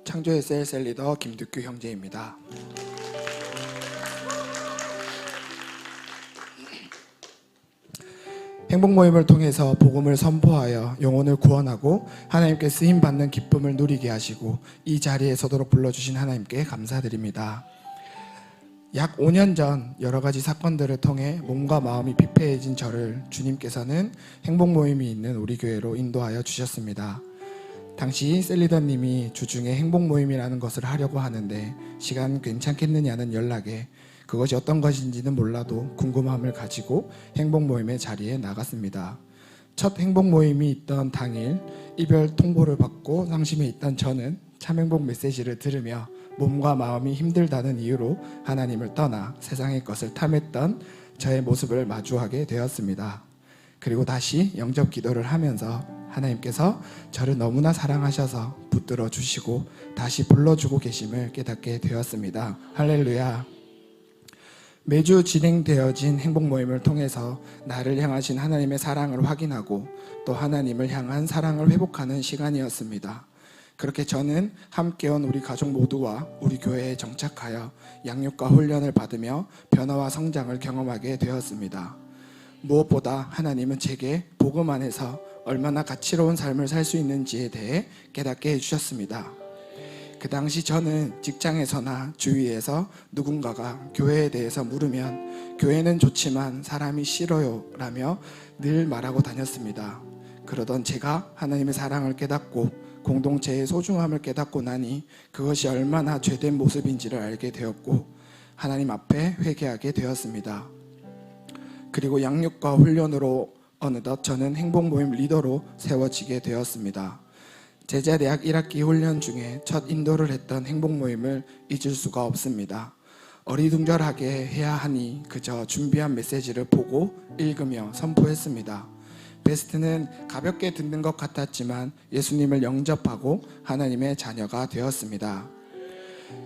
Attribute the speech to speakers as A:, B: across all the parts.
A: 창조의 셀 리더 김득규 형제입니다. 행복 모임을 통해서 복음을 선포하여 영혼을 구원하고 하나님께 쓰임 받는 기쁨을 누리게 하시고 이 자리에 서도록 불러주신 하나님께 감사드립니다. 약 5년 전 여러 가지 사건들을 통해 몸과 마음이 피폐해진 저를 주님께서는 행복 모임이 있는 우리 교회로 인도하여 주셨습니다. 당시 셀리더님이 주중에 행복 모임이라는 것을 하려고 하는데 시간 괜찮겠느냐는 연락에 그것이 어떤 것인지는 몰라도 궁금함을 가지고 행복 모임의 자리에 나갔습니다. 첫 행복 모임이 있던 당일 이별 통보를 받고 상심해 있던 저는 참행복 메시지를 들으며 몸과 마음이 힘들다는 이유로 하나님을 떠나 세상의 것을 탐했던 저의 모습을 마주하게 되었습니다. 그리고 다시 영접 기도를 하면서 하나님께서 저를 너무나 사랑하셔서 붙들어 주시고 다시 불러주고 계심을 깨닫게 되었습니다. 할렐루야. 매주 진행되어진 행복 모임을 통해서 나를 향하신 하나님의 사랑을 확인하고 또 하나님을 향한 사랑을 회복하는 시간이었습니다. 그렇게 저는 함께 온 우리 가족 모두와 우리 교회에 정착하여 양육과 훈련을 받으며 변화와 성장을 경험하게 되었습니다. 무엇보다 하나님은 제게 복음 안에서 얼마나 가치로운 삶을 살 수 있는지에 대해 깨닫게 해주셨습니다. 그 당시 저는 직장에서나 주위에서 누군가가 교회에 대해서 물으면 교회는 좋지만 사람이 싫어요 라며 늘 말하고 다녔습니다. 그러던 제가 하나님의 사랑을 깨닫고 공동체의 소중함을 깨닫고 나니 그것이 얼마나 죄된 모습인지를 알게 되었고 하나님 앞에 회개하게 되었습니다. 그리고 양육과 훈련으로 어느덧 저는 행복모임 리더로 세워지게 되었습니다. 제자대학 1학기 훈련 중에 첫 인도를 했던 행복모임을 잊을 수가 없습니다. 어리둥절하게 해야 하니 그저 준비한 메시지를 보고 읽으며 선포했습니다. 베스트는 가볍게 듣는 것 같았지만 예수님을 영접하고 하나님의 자녀가 되었습니다.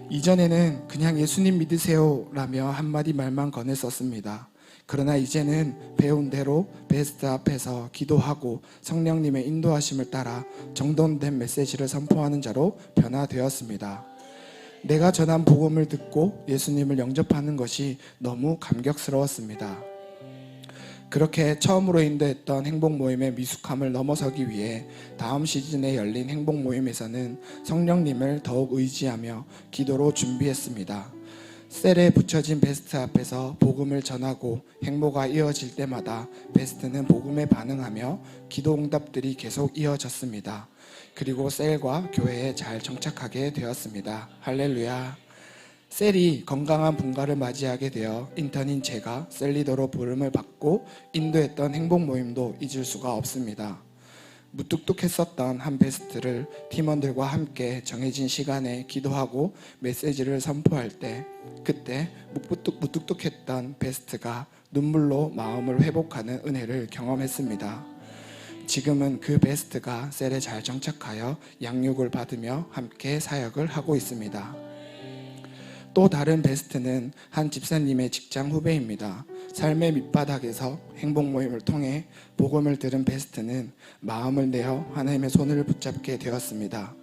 A: 이전에는 그냥 예수님 믿으세요 라며 한마디 말만 건넸었습니다. 그러나 이제는 배운 대로 베스트 앞에서 기도하고 성령님의 인도하심을 따라 정돈된 메시지를 선포하는 자로 변화되었습니다. 내가 전한 복음을 듣고 예수님을 영접하는 것이 너무 감격스러웠습니다. 그렇게 처음으로 인도했던 행복 모임의 미숙함을 넘어서기 위해 다음 시즌에 열린 행복 모임에서는 성령님을 더욱 의지하며 기도로 준비했습니다. 셀에 붙여진 베스트 앞에서 복음을 전하고 행보가 이어질 때마다 베스트는 복음에 반응하며 기도 응답들이 계속 이어졌습니다. 그리고 셀과 교회에 잘 정착하게 되었습니다. 할렐루야. 셀이 건강한 분가를 맞이하게 되어 인턴인 제가 셀리더로 부름을 받고 인도했던 행복 모임도 잊을 수가 없습니다. 무뚝뚝했었던 한 베스트를 팀원들과 함께 정해진 시간에 기도하고 메시지를 선포할 때 그때 무뚝뚝했던 베스트가 눈물로 마음을 회복하는 은혜를 경험했습니다. 지금은 그 베스트가 셀에 잘 정착하여 양육을 받으며 함께 사역을 하고 있습니다. 또 다른 베스트는 한 집사님의 직장 후배입니다. 삶의 밑바닥에서 행복 모임을 통해 복음을 들은 베스트는 마음을 내어 하나님의 손을 붙잡게 되었습니다.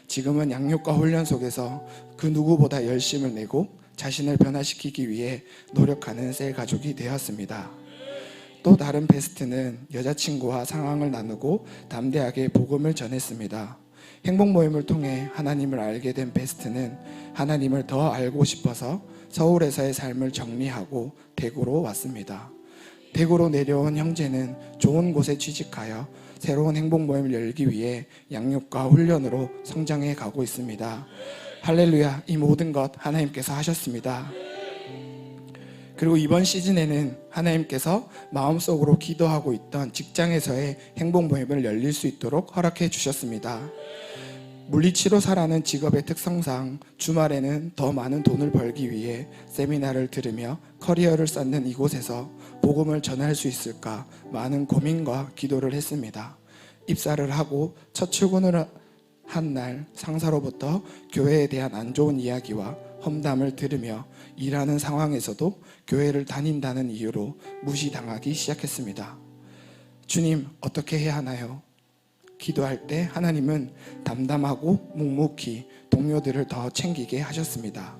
A: 지금은 양육과 훈련 속에서 그 누구보다 열심을 내고 자신을 변화시키기 위해 노력하는 셀 가족이 되었습니다. 또 다른 베스트는 여자친구와 상황을 나누고 담대하게 복음을 전했습니다. 행복 모임을 통해 하나님을 알게 된 베스트는 하나님을 더 알고 싶어서 서울에서의 삶을 정리하고 대구로 왔습니다. 대구로 내려온 형제는 좋은 곳에 취직하여 새로운 행복 모임을 열기 위해 양육과 훈련으로 성장해 가고 있습니다. 할렐루야. 이 모든 것 하나님께서 하셨습니다. 그리고 이번 시즌에는 하나님께서 마음속으로 기도하고 있던 직장에서의 행복 모임을 열릴 수 있도록 허락해 주셨습니다. 물리치료사라는 직업의 특성상 주말에는 더 많은 돈을 벌기 위해 세미나를 들으며 커리어를 쌓는 이곳에서 복음을 전할 수 있을까 많은 고민과 기도를 했습니다. 입사를 하고 첫 출근을 한 날 상사로부터 교회에 대한 안 좋은 이야기와 험담을 들으며 일하는 상황에서도 교회를 다닌다는 이유로 무시당하기 시작했습니다. 주님, 어떻게 해야 하나요? 기도할 때 하나님은 담담하고 묵묵히 동료들을 더 챙기게 하셨습니다.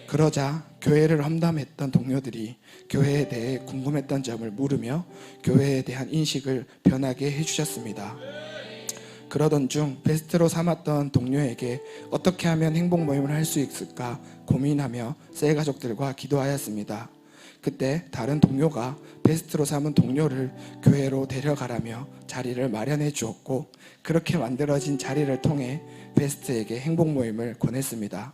A: 그러자 교회를 험담했던 동료들이 교회에 대해 궁금했던 점을 물으며 교회에 대한 인식을 변하게 해주셨습니다. 그러던 중 베스트로 삼았던 동료에게 어떻게 하면 행복 모임을 할 수 있을까 고민하며 셀 가족들과 기도하였습니다. 그때 다른 동료가 베스트로 삼은 동료를 교회로 데려가라며 자리를 마련해 주었고, 그렇게 만들어진 자리를 통해 베스트에게 행복 모임을 권했습니다.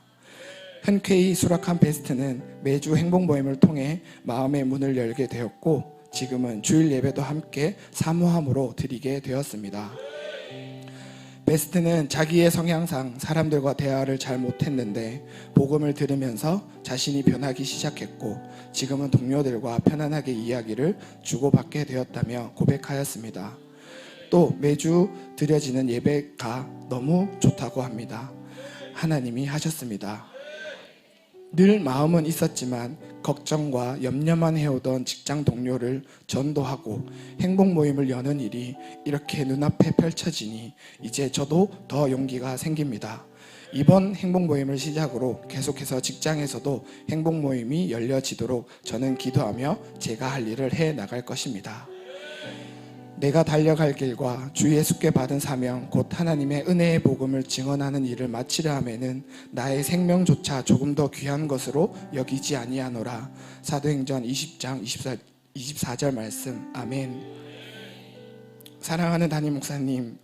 A: 흔쾌히 수락한 베스트는 매주 행복 모임을 통해 마음의 문을 열게 되었고, 지금은 주일 예배도 함께 사모함으로 드리게 되었습니다. 베스트는 자기의 성향상 사람들과 대화를 잘 못했는데 복음을 들으면서 자신이 변하기 시작했고, 지금은 동료들과 편안하게 이야기를 주고받게 되었다며 고백하였습니다. 또 매주 드려지는 예배가 너무 좋다고 합니다. 하나님이 하셨습니다. 늘 마음은 있었지만 걱정과 염려만 해오던 직장 동료를 전도하고 행복 모임을 여는 일이 이렇게 눈앞에 펼쳐지니 이제 저도 더 용기가 생깁니다. 이번 행복 모임을 시작으로 계속해서 직장에서도 행복 모임이 열려지도록 저는 기도하며 제가 할 일을 해 나갈 것입니다. 내가 달려갈 길과 주 예수께 받은 사명 곧 하나님의 은혜의 복음을 증언하는 일을 마치려 하면은 나의 생명조차 조금 더 귀한 것으로 여기지 아니하노라. 사도행전 20장 24절 말씀. 아멘. 사랑하는 담임 목사님,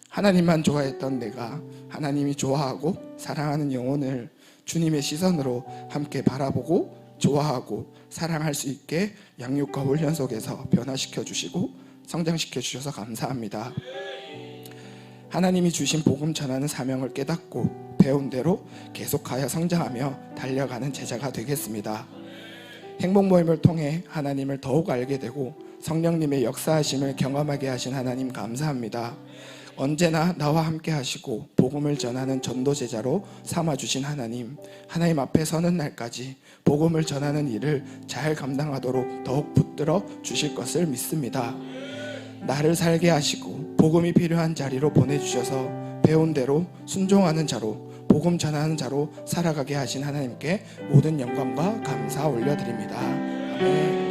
A: 하나님만 좋아했던 내가 하나님이 좋아하고 사랑하는 영혼을 주님의 시선으로 함께 바라보고 좋아하고 사랑할 수 있게 양육과 훈련 속에서 변화시켜 주시고 성장시켜 주셔서 감사합니다. 하나님이 주신 복음 전하는 사명을 깨닫고 배운 대로 계속하여 성장하며 달려가는 제자가 되겠습니다. 행복 모임을 통해 하나님을 더욱 알게 되고 성령님의 역사하심을 경험하게 하신 하나님 감사합니다. 언제나 나와 함께 하시고 복음을 전하는 전도 제자로 삼아주신 하나님 앞에 서는 날까지 복음을 전하는 일을 잘 감당하도록 더욱 붙들어 주실 것을 믿습니다. 나를 살게 하시고 복음이 필요한 자리로 보내주셔서 배운 대로 순종하는 자로 복음 전하는 자로 살아가게 하신 하나님께 모든 영광과 감사 올려드립니다. 아멘.